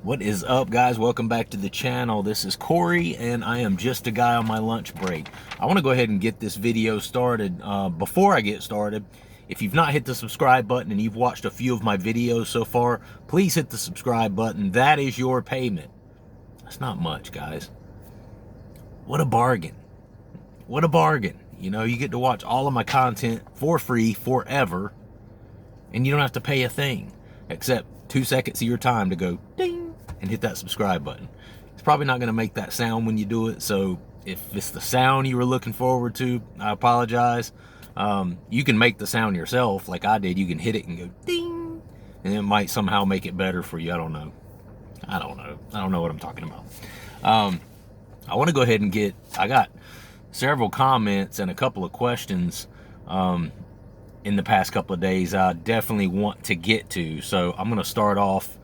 What is up, guys? Welcome back to the channel. This is Corey, and I am just a guy on my lunch break. I want to go ahead and get this video started. Before I get started, if you've not hit the subscribe button and you've watched a few of my videos so far, please hit the subscribe button. That is your payment. That's not much, guys. What a bargain. What a bargain. You know, you get to watch all of my content for free forever, and you don't have to pay a thing except 2 seconds of your time to go ding and hit that subscribe button. It's probably not going to make that sound when you do it, so if it's the sound you were looking forward to, I apologize. You can make the sound yourself like I did. You can hit it and go ding, and it might somehow make it better for you. I don't know what I'm talking about. I want to go ahead and I got several comments and a couple of questions in the past couple of days I definitely want to get to. So I'm going to start off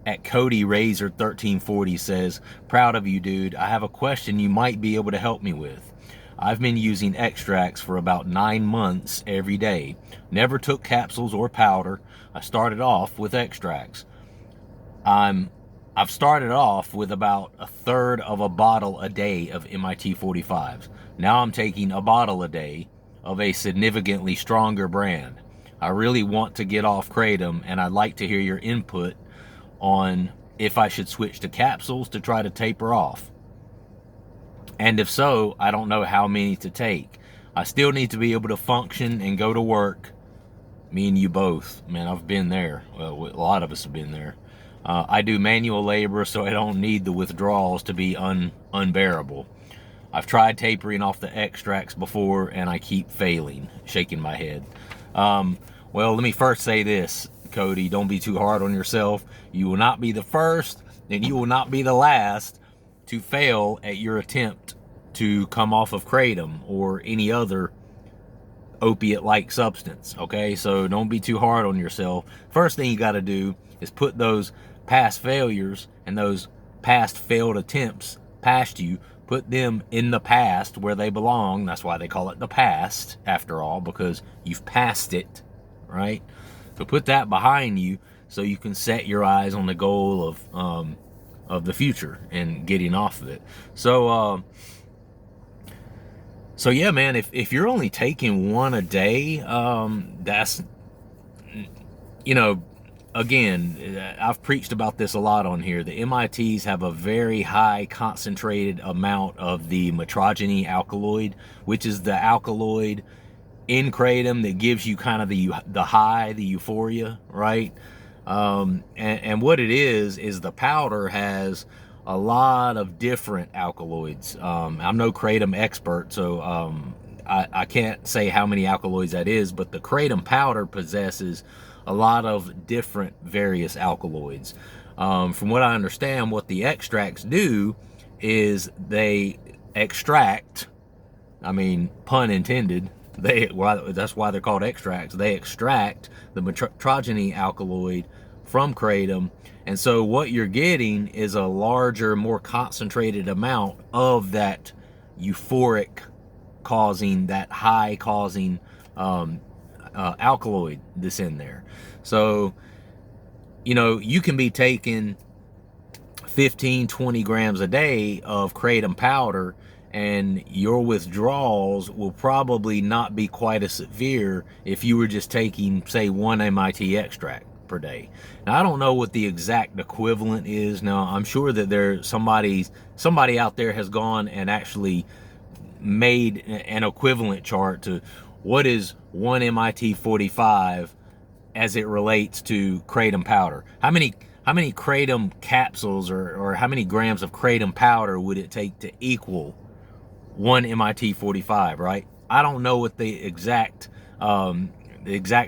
at Cody Razor 1340 says, "Proud of you, dude. I have a question you might be able to help me with. I've been using extracts for about 9 months every day. Never took capsules or powder. I started off with extracts. I've started off with about a third of a bottle a day of MIT 45s. Now I'm taking a bottle a day of a significantly stronger brand. I really want to get off Kratom, and I'd like to hear your input on if I should switch to capsules to try to taper off. And if so, I don't know how many to take. I still need to be able to function and go to work." Me and you both, man. I've been there. Well, a lot of us have been there. "I do manual labor, so I don't need the withdrawals to be unbearable. I've tried tapering off the extracts before, and I keep failing," shaking my head. Well, let me first say this, Cody. Don't be too hard on yourself. You will not be the first, and you will not be the last to fail at your attempt to come off of Kratom or any other opiate-like substance, okay? So don't be too hard on yourself. First thing you got to do is put those past failures and those past failed attempts past you. Put them in the past where they belong. That's why they call it the past, after all, because you've passed it, right? So put that behind you so you can set your eyes on the goal of the future and getting off of it. So yeah, man, if you're only taking one a day, that's, you know, again, I've preached about this a lot on here. The MITs have a very high concentrated amount of the metrogeny alkaloid, which is the alkaloid in Kratom that gives you kind of the high, the euphoria, right? And what it is the powder has a lot of different alkaloids. I'm no Kratom expert, so I can't say how many alkaloids that is, but the Kratom powder possesses a lot of different various alkaloids. From what I understand, what the extracts do is they extract, I mean, pun intended, that's why they're called extracts. They extract the metrogeny alkaloid from Kratom, and so what you're getting is a larger, more concentrated amount of that euphoric causing, that high causing alkaloid that's in there. So, you know, you can be taking 15-20 grams a day of Kratom powder, and your withdrawals will probably not be quite as severe if you were just taking, say, 1 MIT extract per day. Now, I don't know what the exact equivalent is. Now, I'm sure that there's somebody out there has gone and actually made an equivalent chart to what is 1 MIT 45 as it relates to Kratom powder. How many Kratom capsules or how many grams of Kratom powder would it take to equal 1 MIT 45, right? I don't know what the exact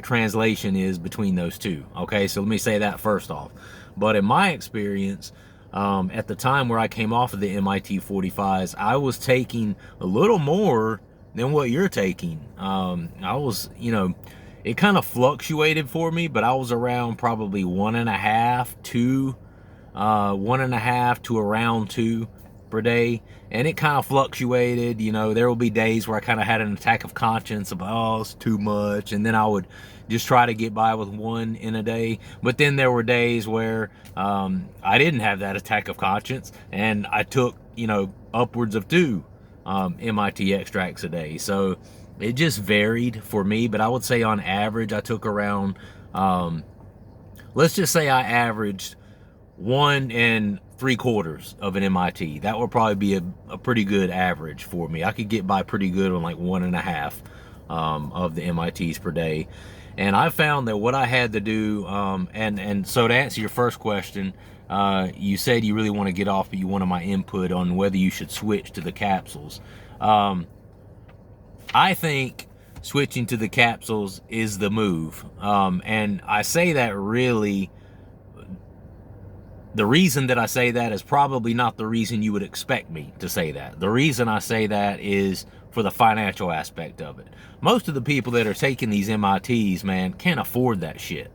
translation is between those two, okay? So let me say that first off. But in my experience, at the time where I came off of the MIT 45s, I was taking a little more than what you're taking. I was, you know, it kind of fluctuated for me, but I was around probably 1.5 to around 2 per day, and it kind of fluctuated. You know, there will be days where I kind of had an attack of conscience about, oh, it's too much, and then I would just try to get by with one in a day. But then there were days where I didn't have that attack of conscience, and I took, you know, upwards of 2 MIT extracts a day. So it just varied for me, but I would say on average I took around, let's just say I averaged 1 3/4 of an MIT. That would probably be a pretty good average for me. I could get by pretty good on like 1.5 of the MITs per day. And I found that what I had to do, and so to answer your first question, you said you really want to get off, but you wanted my input on whether you should switch to the capsules. I think switching to the capsules is the move. And I say that really, the reason that I say that is probably not the reason you would expect me to say that. The reason I say that is for the financial aspect of it. Most of the people that are taking these MITs, man, can't afford that shit.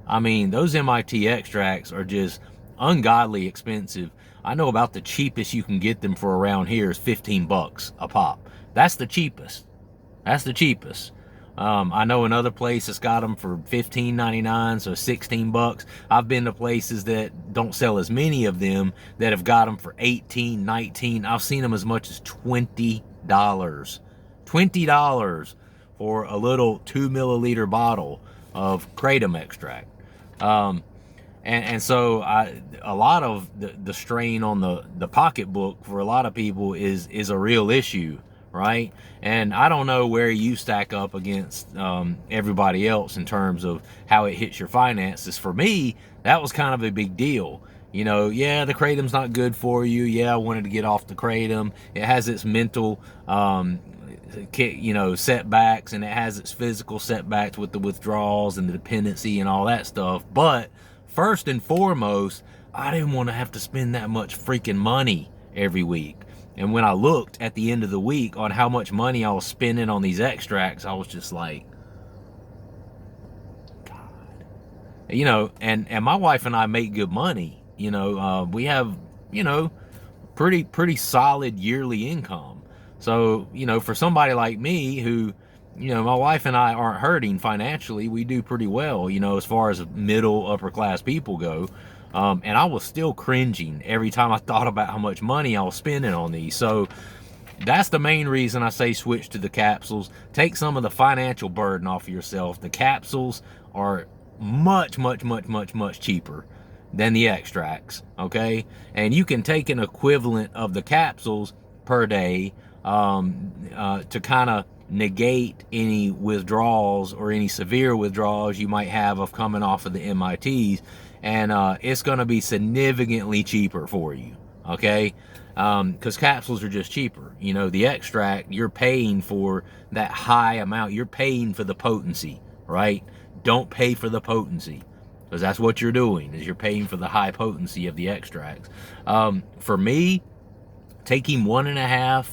I mean, those MIT extracts are just ungodly expensive. I know about the cheapest you can get them for around here is $15 a pop. That's the cheapest. That's the cheapest. I know another place that's got them for $15.99, so $16. I've been to places that don't sell as many of them that have got them for $18, $19. I've seen them as much as $20. $20 for a little 2 milliliter bottle of Kratom extract. And so a lot of the strain on the pocketbook for a lot of people is a real issue, right? And I don't know where you stack up against everybody else in terms of how it hits your finances. For me, that was kind of a big deal. You know, yeah, the Kratom's not good for you. Yeah, I wanted to get off the Kratom. It has its mental, you know, setbacks, and it has its physical setbacks with the withdrawals and the dependency and all that stuff. But first and foremost, I didn't want to have to spend that much freaking money every week. And when I looked at the end of the week on how much money I was spending on these extracts, I was just like, God. You know, and my wife and I make good money. You know, we have, you know, pretty solid yearly income. So, you know, for somebody like me who, you know, my wife and I aren't hurting financially, we do pretty well, you know, as far as middle, upper class people go. And I was still cringing every time I thought about how much money I was spending on these. So that's the main reason I say switch to the capsules. Take some of the financial burden off of yourself. The capsules are much cheaper than the extracts, okay? And you can take an equivalent of the capsules per day to kind of negate any withdrawals or any severe withdrawals you might have of coming off of the MITs. And it's going to be significantly cheaper for you, okay? Because capsules are just cheaper. You know, the extract, you're paying for that high amount. You're paying for the potency, right? Don't pay for the potency, because that's what you're doing, is you're paying for the high potency of the extracts. For me, taking 1.5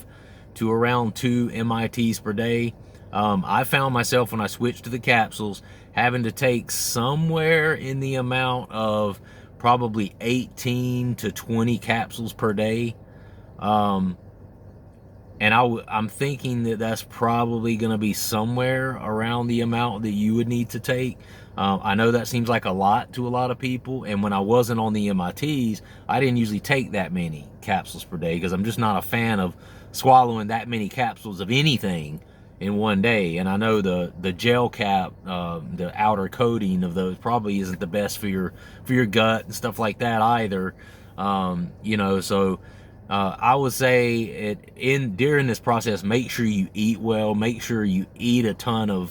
to around 2 MITs per day, I found myself when I switched to the capsules having to take somewhere in the amount of probably 18 to 20 capsules per day. And I'm thinking that that's probably going to be somewhere around the amount that you would need to take. I know that seems like a lot to a lot of people, and when I wasn't on the MITs, I didn't usually take that many capsules per day because I'm just not a fan of swallowing that many capsules of anything in one day. And I know the gel cap, the outer coating of those probably isn't the best for your gut and stuff like that either. You know, so I would say during this process, make sure you eat well, make sure you eat a ton of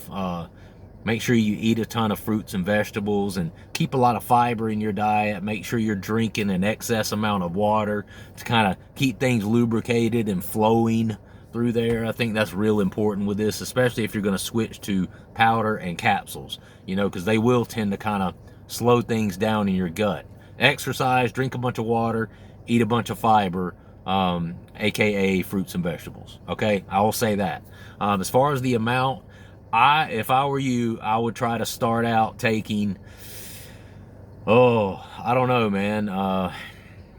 fruits and vegetables, and keep a lot of fiber in your diet. Make sure you're drinking an excess amount of water to kind of keep things lubricated and flowing through there. I think that's real important with this, especially if you're going to switch to powder and capsules, you know, because they will tend to kind of slow things down in your gut. Exercise, drink a bunch of water, eat a bunch of fiber, aka fruits and vegetables. Okay, I will say that. As far as the amount, if I were you, I would try to start out taking, I don't know, man.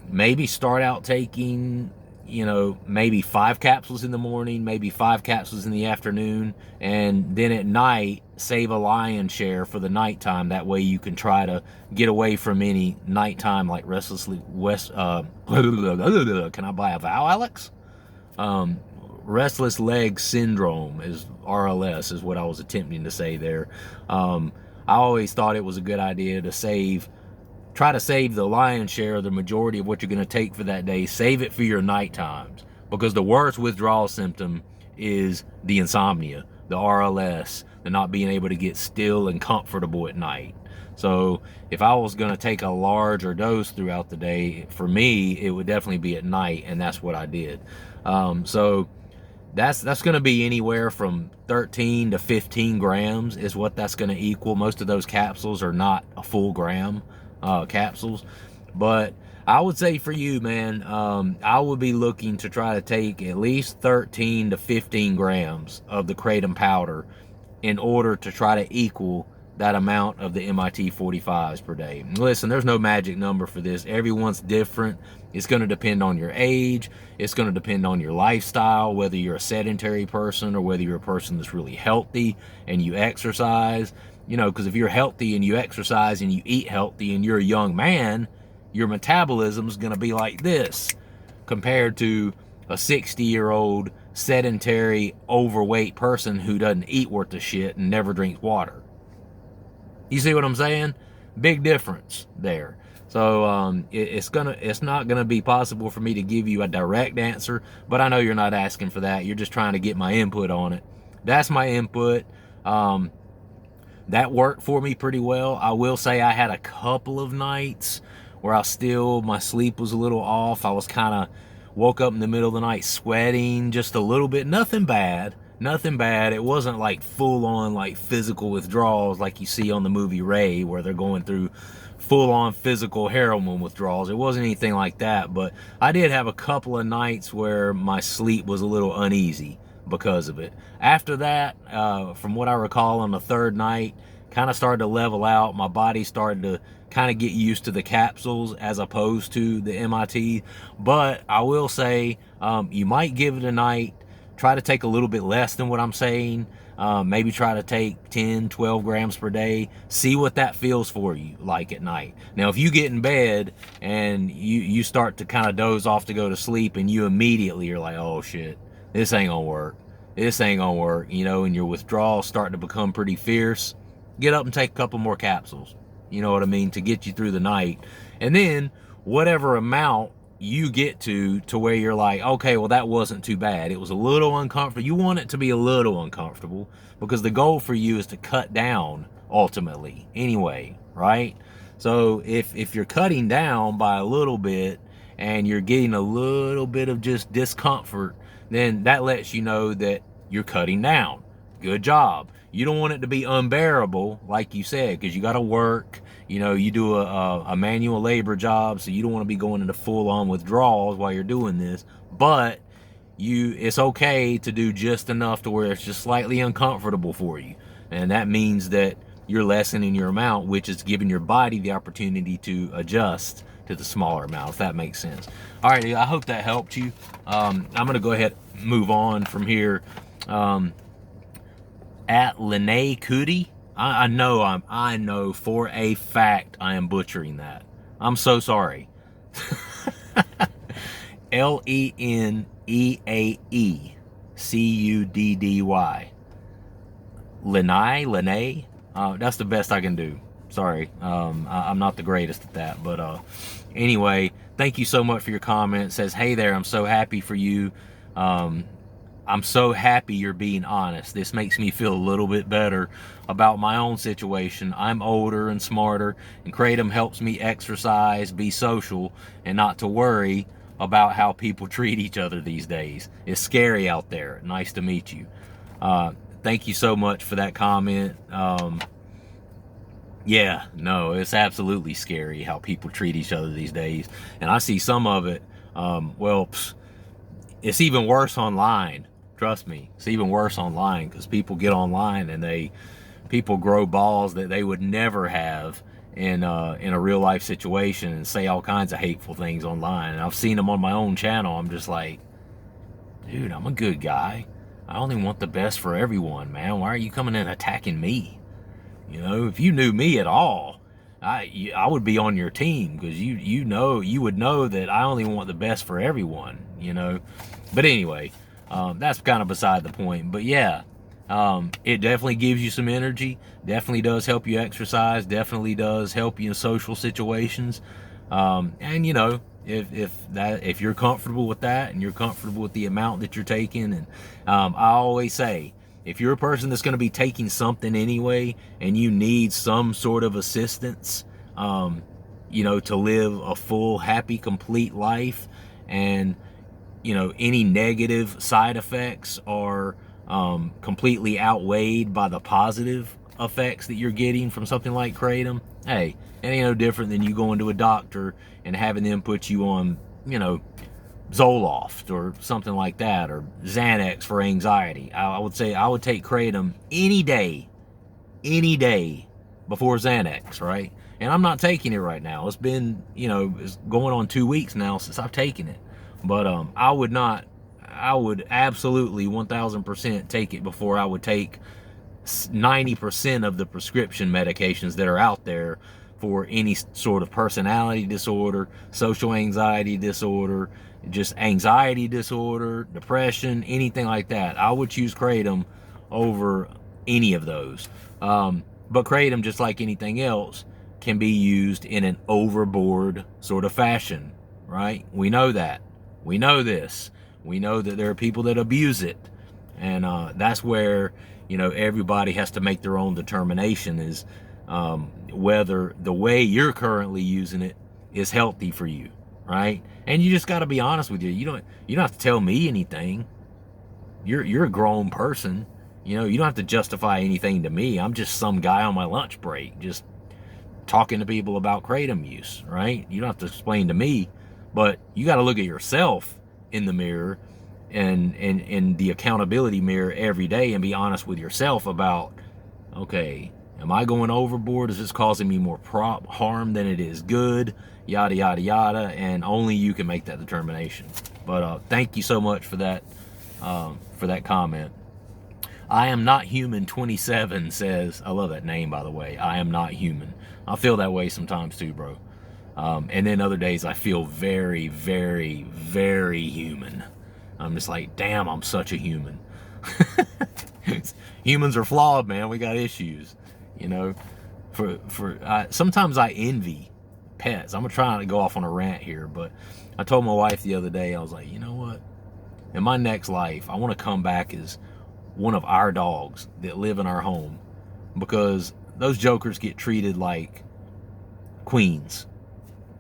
Maybe start out taking you know, maybe 5 capsules in the morning, maybe 5 capsules in the afternoon, and then at night save a lion's share for the nighttime. That way you can try to get away from any nighttime like can I buy a vowel, Alex? Restless leg syndrome is RLS is what I was attempting to say there. I always thought it was a good idea to try to save the lion's share, the majority of what you're going to take for that day. Save it for your night times, because the worst withdrawal symptom is the insomnia, the RLS, the not being able to get still and comfortable at night. So if I was going to take a larger dose throughout the day, for me, it would definitely be at night, and that's what I did. So that's going to be anywhere from 13 to 15 grams is what that's going to equal. Most of those capsules are not a full gram capsules, but I would say for you, man, I would be looking to try to take at least 13 to 15 grams of the Kratom powder in order to try to equal that amount of the MIT 45s per day. Listen, there's no magic number for this. Everyone's different. It's going to depend on your age. It's going to depend on your lifestyle, whether you're a sedentary person or whether you're a person that's really healthy and you exercise. You know, because if you're healthy and you exercise and you eat healthy and you're a young man, your metabolism is going to be like this compared to a 60-year-old sedentary, overweight person who doesn't eat worth of shit and never drinks water. You see what I'm saying? Big difference there. So it's not gonna be possible for me to give you a direct answer, but I know you're not asking for that. You're just trying to get my input on it. That's my input. That worked for me pretty well. I will say I had a couple of nights where my sleep was a little off. I was kind of woke up in the middle of the night sweating just a little bit. Nothing bad. It wasn't like full on like physical withdrawals like you see on the movie Ray, where they're going through full on physical heroin withdrawals. It wasn't anything like that, but I did have a couple of nights where my sleep was a little uneasy because of it. After that, from what I recall, on the third night, kind of started to level out. My body started to kind of get used to the capsules as opposed to the MIT. But I will say, you might give it a night. Try to take a little bit less than what I'm saying. Maybe try to take 10, 12 grams per day. See what that feels for you like at night. Now, if you get in bed and you start to kind of doze off to go to sleep, and you immediately are like, oh shit, this ain't gonna work. You know, and your withdrawals starting to become pretty fierce, get up and take a couple more capsules. You know what I mean? To get you through the night. And then whatever amount you get to where you're like, okay, well, that wasn't too bad. It was a little uncomfortable. You want it to be a little uncomfortable because the goal for you is to cut down ultimately anyway, right? So if you're cutting down by a little bit and you're getting a little bit of just discomfort, then that lets you know that you're cutting down. Good job. You don't want it to be unbearable, like you said, because you got to work. You know, you do a manual labor job, so you don't want to be going into full-on withdrawals while you're doing this. But it's okay to do just enough to where it's just slightly uncomfortable for you. And that means that you're lessening your amount, which is giving your body the opportunity to adjust to the smaller amount, if that makes sense. All right, I hope that helped you. I'm going to go ahead and move on from here. At Lene Cootie, I know for a fact I am butchering that. I'm so sorry. Leneaecuddy. Lene. That's the best I can do. Sorry, I'm not the greatest at that, but anyway, thank you so much for your comment. It says, hey there, I'm so happy for you. I'm so happy you're being honest. This makes me feel a little bit better about my own situation. I'm older and smarter, and Kratom helps me exercise, be social, and not to worry about how people treat each other these days. It's scary out there. Nice to meet you. Thank you so much for that comment. Yeah, no, it's absolutely scary how people treat each other these days. And I see some of it, it's even worse online. Trust me, it's even worse online because people get online and people grow balls that they would never have in a real life situation and say all kinds of hateful things online. And I've seen them on my own channel. I'm just like, dude, I'm a good guy. I only want the best for everyone, man. Why are you coming in attacking me? You know, if you knew me at all, I would be on your team, because you would know that I only want the best for everyone, you know. But anyway, that's kind of beside the point. But yeah, it definitely gives you some energy, definitely does help you exercise, definitely does help you in social situations. And you know, if you're comfortable with that and you're comfortable with the amount that you're taking, and I always say, if you're a person that's going to be taking something anyway and you need some sort of assistance, you know, to live a full, happy, complete life, and you know, any negative side effects are completely outweighed by the positive effects that you're getting from something like Kratom, hey, it ain't no different than you going to a doctor and having them put you on, you know, Zoloft or something like that, or Xanax for anxiety. I would say I would take Kratom any day before Xanax, right? And I'm not taking it right now. It's been, you know, it's going on 2 weeks now since I've taken it. But I would absolutely 1000% take it before I would take 90% of the prescription medications that are out there for any sort of personality disorder, social anxiety disorder, just anxiety disorder, depression, anything like that. I would choose Kratom over any of those. But Kratom, just like anything else, can be used in an overboard sort of fashion, right? We know that. We know this. We know that there are people that abuse it. And that's where, you know, everybody has to make their own determination, is whether the way you're currently using it is healthy for you, right? And you just got to be honest with you. You don't have to tell me anything. You're a grown person. You know, you don't have to justify anything to me. I'm just some guy on my lunch break, just talking to people about Kratom use, right? You don't have to explain to me, but you got to look at yourself in the mirror and in the accountability mirror every day and be honest with yourself about, okay, am I going overboard? Is this causing me more harm than it is good? Yada, yada, yada. And only you can make that determination. But thank you so much for that comment. I am not human 27 says, I love that name, by the way. I am not human. I feel that way sometimes too, bro. And then other days I feel very, very, very human. I'm just like, damn, I'm such a human. Humans are flawed, man. We got issues, you know. Sometimes I envy pets. I'm trying to go off on a rant here, but I told my wife the other day, I was like, you know what? In my next life, I want to come back as one of our dogs that live in our home, because those jokers get treated like queens.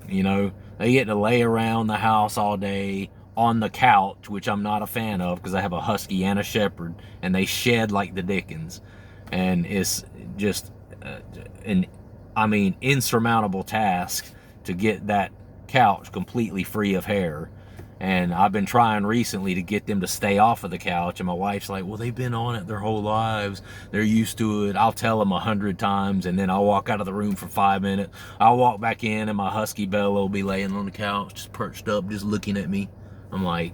You know, they get to lay around the house all day on the couch, which I'm not a fan of, because I have a husky and a shepherd, and they shed like the dickens, and it's just an insurmountable task to get that couch completely free of hair. And I've been trying recently to get them to stay off of the couch, and my wife's like, well, they've been on it their whole lives, they're used to it. I'll tell them 100 times, and then I'll walk out of the room for 5 minutes. I'll walk back in, and my husky Bella will be laying on the couch, just perched up, just looking at me. I'm like,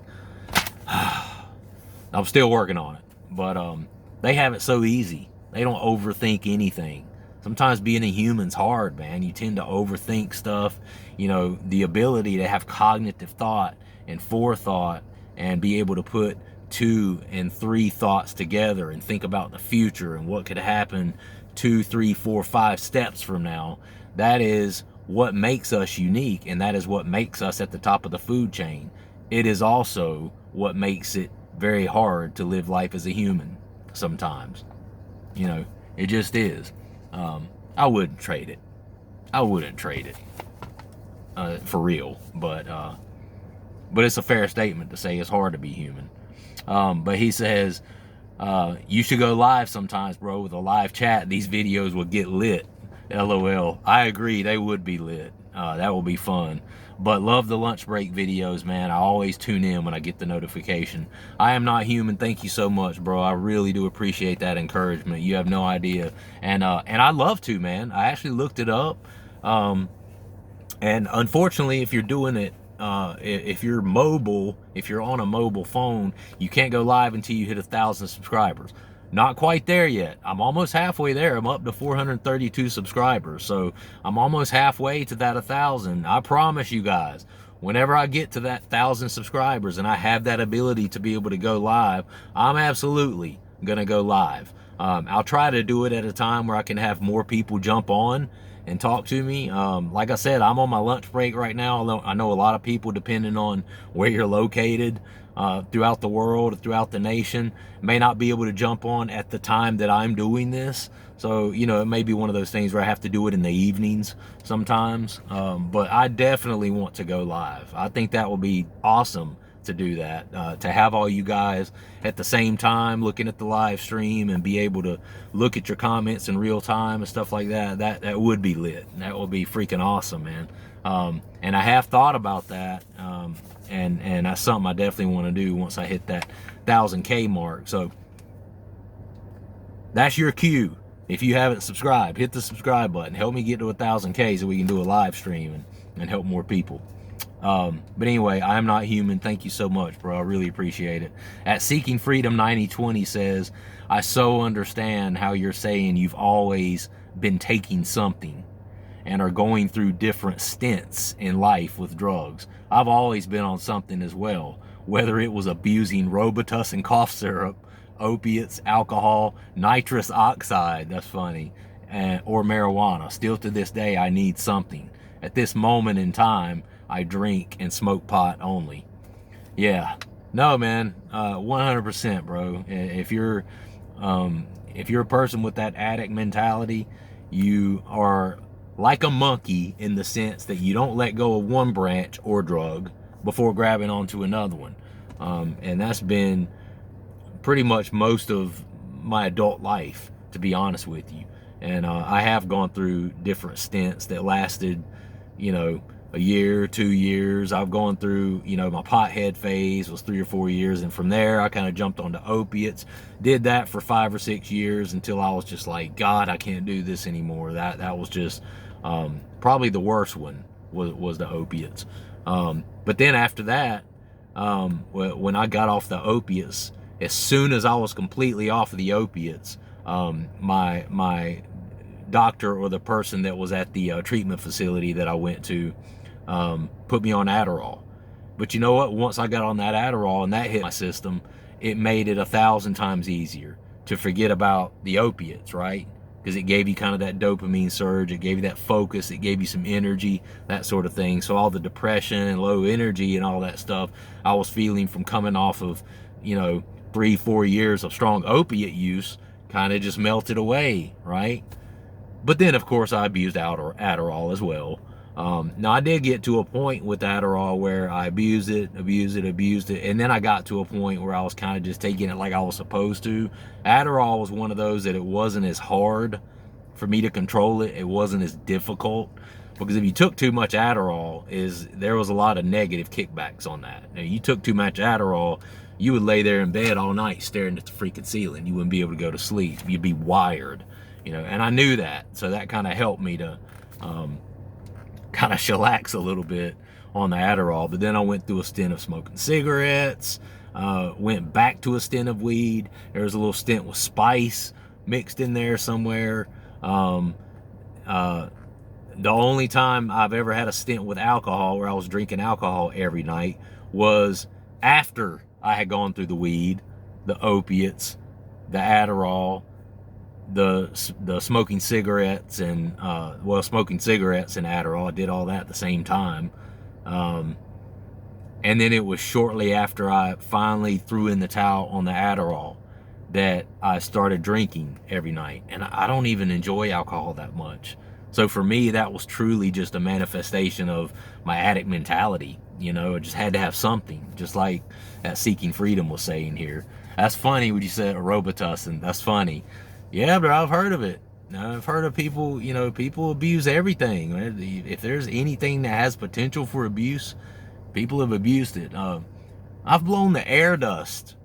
I'm still working on it. But they have it so easy. They don't overthink anything. Sometimes being a human's hard, man. You tend to overthink stuff. You know, the ability to have cognitive thought and forethought and be able to put 2 and 3 thoughts together and think about the future and what could happen 2, 3, 4, 5 steps from now. That is what makes us unique, and that is what makes us at the top of the food chain. It is also what makes it very hard to live life as a human sometimes. You know, it just is. I wouldn't trade it. For real. But it's a fair statement to say it's hard to be human. But he says, you should go live sometimes, bro, with a live chat. These videos will get lit. LOL. I agree, they would be lit. That will be fun. But love the lunch break videos, man. I always tune in when I get the notification. I am not human. Thank you so much, bro. I really do appreciate that encouragement. You have no idea. And I'd love to, man. I actually looked it up. And unfortunately, if you're doing it, if you're mobile, if you're on a mobile phone, you can't go live until you hit 1,000 subscribers. Not quite there yet. I'm almost halfway there. I'm up to 432 subscribers. So I'm almost halfway to that 1,000. I promise you guys, whenever I get to that 1,000 subscribers and I have that ability to be able to go live, I'm absolutely going to go live. I'll try to do it at a time where I can have more people jump on and talk to me. Like I said, I'm on my lunch break right now. I know a lot of people, depending on where you're located throughout the world, throughout the nation, may not be able to jump on at the time that I'm doing this. So, you know, it may be one of those things where I have to do it in the evenings sometimes. But I definitely want to go live. I think that will be awesome to do that, to have all you guys at the same time looking at the live stream and be able to look at your comments in real time and stuff like that. That would be lit. That would be freaking awesome, man. And I have thought about that, and that's something I definitely want to do once I hit that 1,000K mark. So that's your cue. If you haven't subscribed, hit the subscribe button. Help me get to 1,000K so we can do a live stream and help more people. But anyway, I'm not human. Thank you so much, bro. I really appreciate it. At Seeking Freedom 9020 says, I so understand how you're saying you've always been taking something and are going through different stints in life with drugs. I've always been on something as well, whether it was abusing Robitussin cough syrup, opiates, alcohol, nitrous oxide, that's funny, or marijuana. Still to this day, I need something. At this moment in time, I drink and smoke pot only. Yeah, no, man, 100%, bro. If you're a person with that addict mentality, you are like a monkey in the sense that you don't let go of one branch or drug before grabbing onto another one. And that's been pretty much most of my adult life, to be honest with you. And I have gone through different stints that lasted, you know, a year, 2 years. I've gone through, you know, my pothead phase was 3 or 4 years, and from there I kind of jumped onto opiates. Did that for 5 or 6 years until I was just like, God, I can't do this anymore. That was just probably the worst one was the opiates. But then after that, when I got off the opiates, as soon as I was completely off of the opiates, my doctor, or the person that was at the treatment facility that I went to, put me on Adderall. But you know what? Once I got on that Adderall and that hit my system, it made it 1,000 times easier to forget about the opiates, right? Because it gave you kind of that dopamine surge, it gave you that focus, it gave you some energy, that sort of thing. So all the depression and low energy and all that stuff I was feeling from coming off of, you know, 3-4 years of strong opiate use kind of just melted away, right? But then, of course, I abused Adderall as well. Now, I did get to a point with Adderall where I abused it, and then I got to a point where I was kind of just taking it like I was supposed to. Adderall was one of those that it wasn't as hard for me to control it. It wasn't as difficult, because if you took too much Adderall, there was a lot of negative kickbacks on that. Now, you took too much Adderall, you would lay there in bed all night staring at the freaking ceiling. You wouldn't be able to go to sleep. You'd be wired. You know, and I knew that, so that kind of helped me to kind of chillax a little bit on the Adderall. But then I went through a stint of smoking cigarettes, went back to a stint of weed. There was a little stint with spice mixed in there somewhere. The only time I've ever had a stint with alcohol, where I was drinking alcohol every night, was after I had gone through the weed, the opiates, the Adderall, the smoking cigarettes, and smoking cigarettes and Adderall. I did all that at the same time, and then it was shortly after I finally threw in the towel on the Adderall that I started drinking every night. And I don't even enjoy alcohol that much, so for me that was truly just a manifestation of my addict mentality. You know, I just had to have something, just like that Seeking Freedom was saying here. That's funny when you said Robitussin. That's funny. Yeah, but I've heard of it. I've heard of people, you know, people abuse everything. If there's anything that has potential for abuse, people have abused it. I've blown the air dust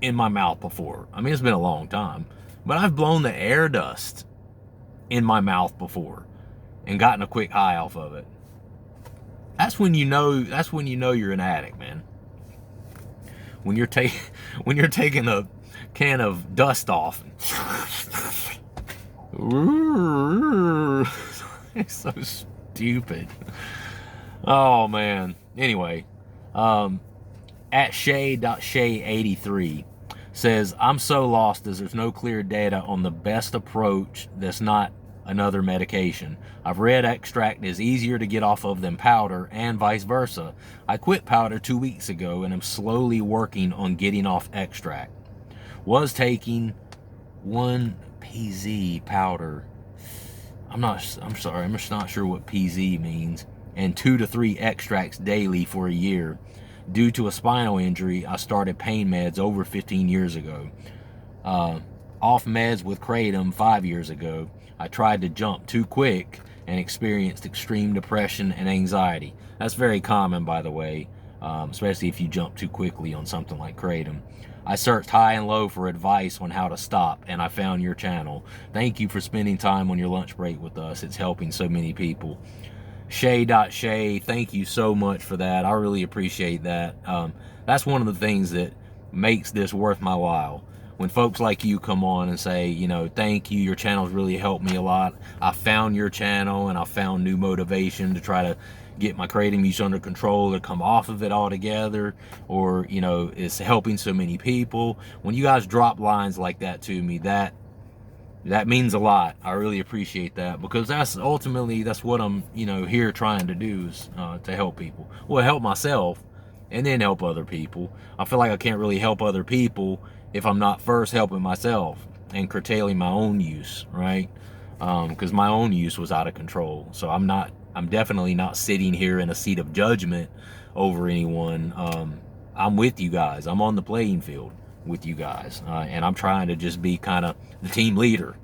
in my mouth before. I mean, it's been a long time, but I've blown the air dust in my mouth before. and gotten a quick high off of it. That's when you know you're an addict, man. When you're taking a can of dust off. It's so stupid. Oh man. Anyway, at Shay.Shay83 says, I'm so lost as there's no clear data on the best approach that's not another medication. I've read extract is easier to get off of than powder and vice versa. I quit powder 2 weeks ago and am slowly working on getting off extract. Was taking 1 PZ powder. I'm sorry, I'm just not sure what PZ means. And 2 to 3 extracts daily for a year. Due to a spinal injury, I started pain meds over 15 years ago. Off meds with Kratom 5 years ago. I tried to jump too quick and experienced extreme depression and anxiety. That's very common, by the way, especially if you jump too quickly on something like Kratom. I searched high and low for advice on how to stop, and I found your channel. Thank you for spending time on your lunch break with us. It's helping so many people. Shay.Shay, thank you so much for that. I really appreciate that. That's one of the things that makes this worth my while. When folks like you come on and say, you know, thank you, your channel's really helped me a lot. I found your channel and I found new motivation to try to get my Kratom use under control or come off of it altogether, or, you know, it's helping so many people. When you guys drop lines like that to me, that means a lot. I really appreciate that, because that's ultimately, that's what I'm, you know, here trying to do, is to help people. Well, help myself and then help other people. I feel like I can't really help other people if I'm not first helping myself and curtailing my own use, right? Because my own use was out of control. So I'm definitely not sitting here in a seat of judgment over anyone. I'm with you guys. I'm on the playing field with you guys, and I'm trying to just be kind of the team leader,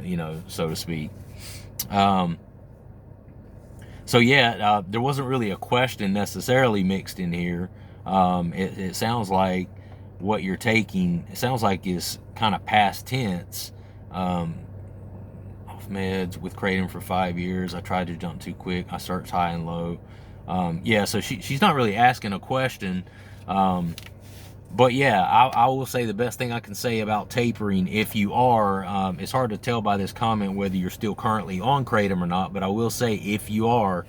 you know, so to speak. So yeah, there wasn't really a question necessarily mixed in here. It sounds like what you're taking, it sounds like is kind of past tense. Off meds with Kratom for 5 years. I tried to jump too quick. I searched high and low. Yeah, so she's not really asking a question. But yeah, I will say the best thing I can say about tapering, if you are, it's hard to tell by this comment whether you're still currently on Kratom or not, but I will say, if you are,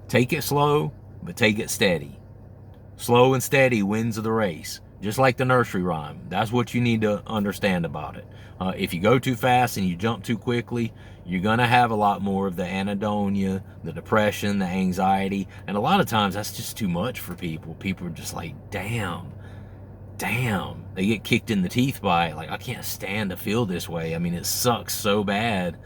take it slow, but take it steady. Slow and steady wins the race. Just like the nursery rhyme. That's what you need to understand about it. If you go too fast and you jump too quickly, you're going to have a lot more of the anhedonia, the depression, the anxiety, and a lot of times that's just too much for people. People are just like, damn. They get kicked in the teeth by it. Like, I can't stand to feel this way. I mean, it sucks so bad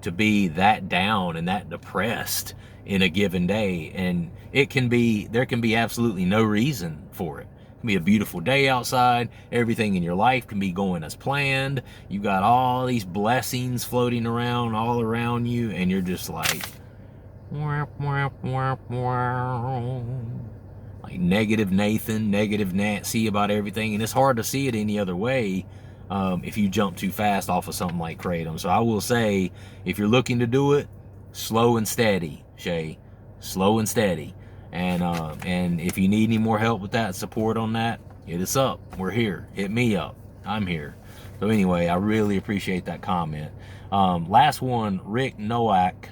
to be that down and that depressed in a given day. And there can be absolutely no reason for it. It can be a beautiful day outside. Everything in your life can be going as planned. You got all these blessings floating around all around you, and you're just like, like negative Nathan, negative Nancy about everything, and it's hard to see it any other way if you jump too fast off of something like Kratom. So I will say, if you're looking to do it, slow and steady, Shay, slow and steady. And if you need any more help with that, support on that, hit us up. We're here. Hit me up. I'm here. So anyway, I really appreciate that comment. Last one, Rick Nowak.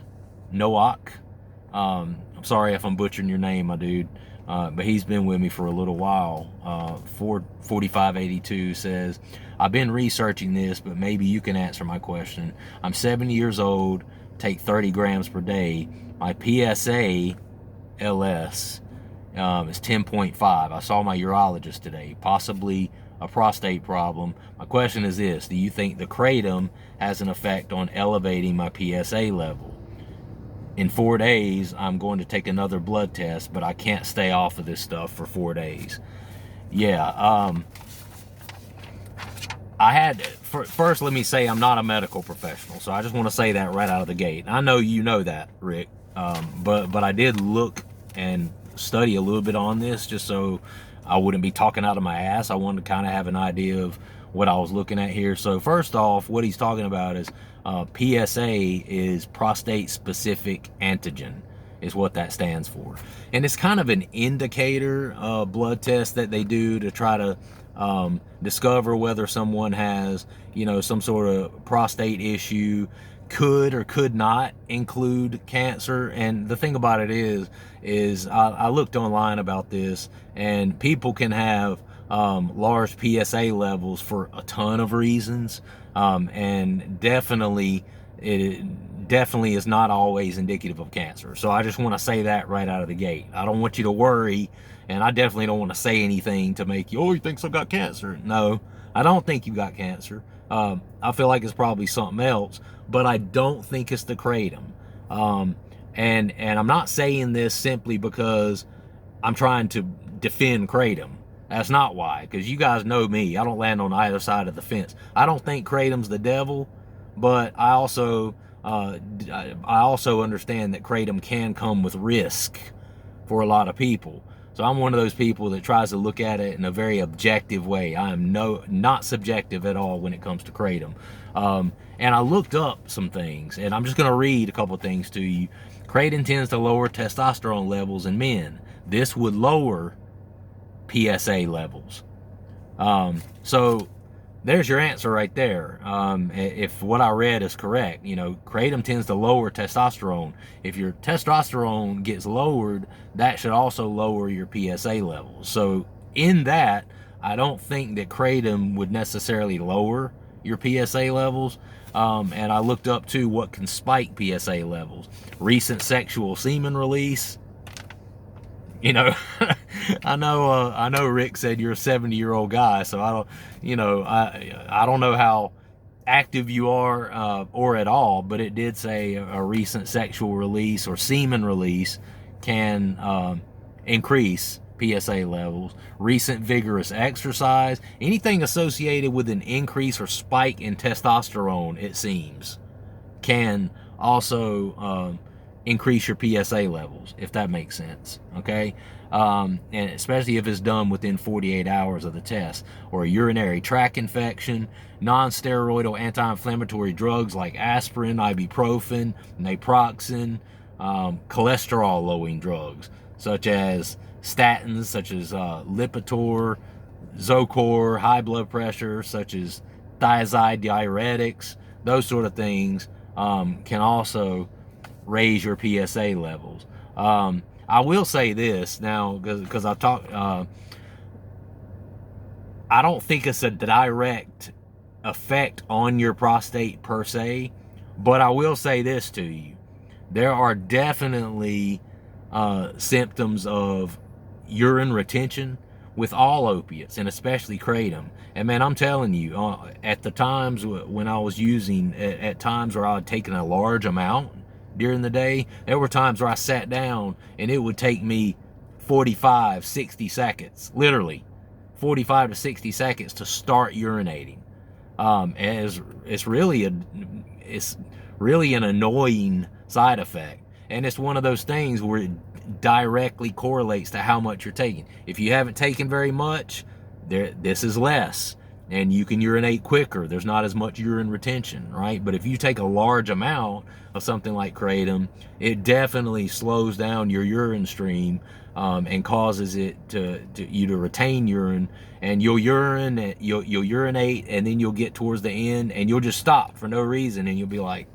I'm sorry if I'm butchering your name, my dude. But he's been with me for a little while. 4582 says, I've been researching this, but maybe you can answer my question. I'm 70 years old, take 30 grams per day. My PSA LS is 10.5. I saw my urologist today, possibly a prostate problem. My question is this: do you think the Kratom has an effect on elevating my PSA level? In 4 days, I'm going to take another blood test, but I can't stay off of this stuff for 4 days. Yeah, first let me say I'm not a medical professional, so I just want to say that right out of the gate. I know you know that, Rick, but I did look and study a little bit on this just so I wouldn't be talking out of my ass. I wanted to kind of have an idea of what I was looking at here. So first off, what he's talking about is PSA is prostate specific antigen, is what that stands for. And it's kind of an indicator blood test that they do to try to discover whether someone has, some sort of prostate issue, could or could not include cancer. And the thing about it is I looked online about this, and people can have large PSA levels for a ton of reasons, and definitely is not always indicative of cancer. So I just want to say that right out of the gate. I don't want you to worry, and I definitely don't want to say anything to make you, you think I've got cancer. No, I don't think you got cancer. I feel like it's probably something else, but I don't think it's the kratom. And I'm not saying this simply because I'm trying to defend kratom. That's not why, because you guys know me. I don't land on either side of the fence. I don't think kratom's the devil, but I also understand that kratom can come with risk for a lot of people. So I'm one of those people that tries to look at it in a very objective way. I am not subjective at all when it comes to kratom. And I looked up some things, and I'm just going to read a couple things to you. Kratom tends to lower testosterone levels in men. This would lower PSA levels. So there's your answer right there. If what I read is correct, kratom tends to lower testosterone. If your testosterone gets lowered, that should also lower your PSA levels. So in that, I don't think that kratom would necessarily lower your PSA levels. And I looked up too what can spike PSA levels. Recent sexual semen release. I know Rick said you're a 70-year-old guy, so I don't know how active you are or at all, but it did say a recent sexual release or semen release can increase PSA levels. Recent vigorous exercise, anything associated with an increase or spike in testosterone, it seems, can also increase your PSA levels, if that makes sense. Okay, and especially if it's done within 48 hours of the test. Or a urinary tract infection, non-steroidal anti-inflammatory drugs like aspirin, ibuprofen, naproxen, cholesterol-lowering drugs such as statins, such as Lipitor, Zocor, high blood pressure such as thiazide diuretics, those sort of things can also raise your PSA levels. I will say this now, because I talk, I don't think it's a direct effect on your prostate per se, but I will say this to you. There are definitely symptoms of urine retention with all opiates, and especially kratom. And man, I'm telling you, at the times when I was using, at times where I had taken a large amount during the day, there were times where I sat down and it would take me 45, 60 seconds, literally 45 to 60 seconds to start urinating. It's really an annoying side effect. And it's one of those things where it directly correlates to how much you're taking. If you haven't taken very much, this is less, and you can urinate quicker. There's not as much urine retention, right? But if you take a large amount of something like kratom, it definitely slows down your urine stream and causes it you to retain urine, and you'll urinate, and then you'll get towards the end and you'll just stop for no reason, and you'll be like,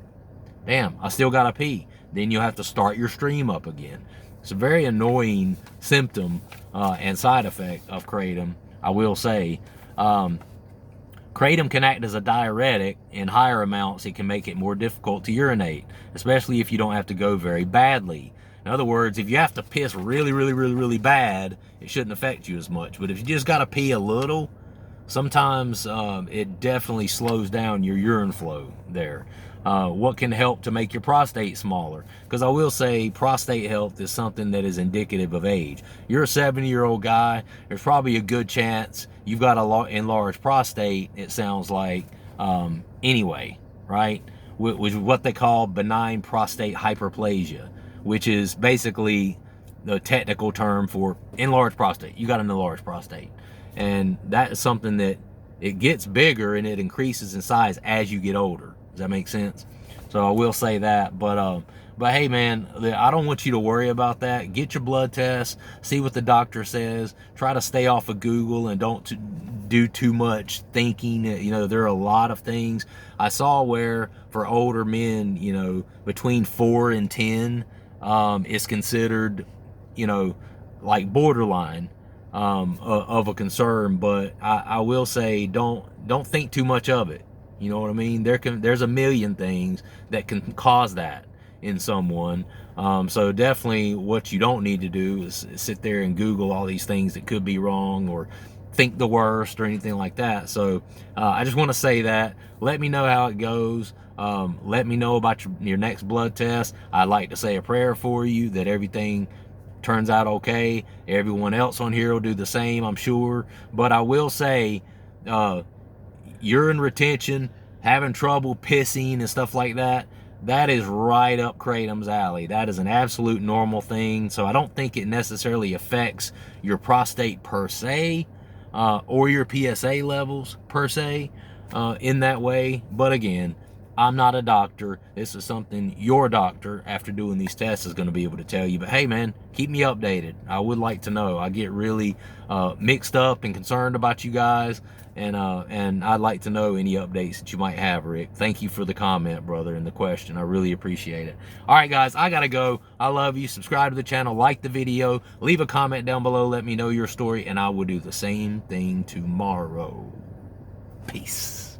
damn, I still gotta pee. Then you'll have to start your stream up again. It's a very annoying symptom and side effect of kratom, I will say. Kratom can act as a diuretic. In higher amounts, it can make it more difficult to urinate, especially if you don't have to go very badly. In other words, if you have to piss really bad, it shouldn't affect you as much. But if you just got to pee a little, sometimes it definitely slows down your urine flow there. What can help to make your prostate smaller? Because I will say prostate health is something that is indicative of age. You're a 70-year-old guy, there's probably a good chance you've got a enlarged prostate, it sounds like, anyway, right? Which is what they call benign prostate hyperplasia, which is basically the technical term for enlarged prostate. You got an enlarged prostate. And that is something that it gets bigger and it increases in size as you get older. Does that make sense? So I will say that, but hey, man, I don't want you to worry about that. Get your blood test, see what the doctor says. Try to stay off of Google and don't do too much thinking. You know, there are a lot of things I saw where for older men, you know, between 4 and 10 is considered, you know, like borderline of a concern. But I will say, don't think too much of it. You know what I mean? There's a million things that can cause that in someone. So definitely what you don't need to do is sit there and Google all these things that could be wrong or think the worst or anything like that. So I just want to say that. Let me know how it goes. Let me know about your next blood test. I'd like to say a prayer for you that everything turns out okay. Everyone else on here will do the same, I'm sure. But I will say, urine retention, having trouble pissing and stuff like that, that is right up Kratom's alley. That is an absolute normal thing. So I don't think it necessarily affects your prostate per se, or your PSA levels per se, in that way. But again, I'm not a doctor. This is something your doctor, after doing these tests, is going to be able to tell you. But hey, man, keep me updated. I would like to know. I get really mixed up and concerned about you guys, and I'd like to know any updates that you might have, Rick. Thank you for the comment, brother, and the question. I really appreciate it. All right, guys, I got to go. I love you. Subscribe to the channel, like the video, leave a comment down below. Let me know your story, and I will do the same thing tomorrow. Peace.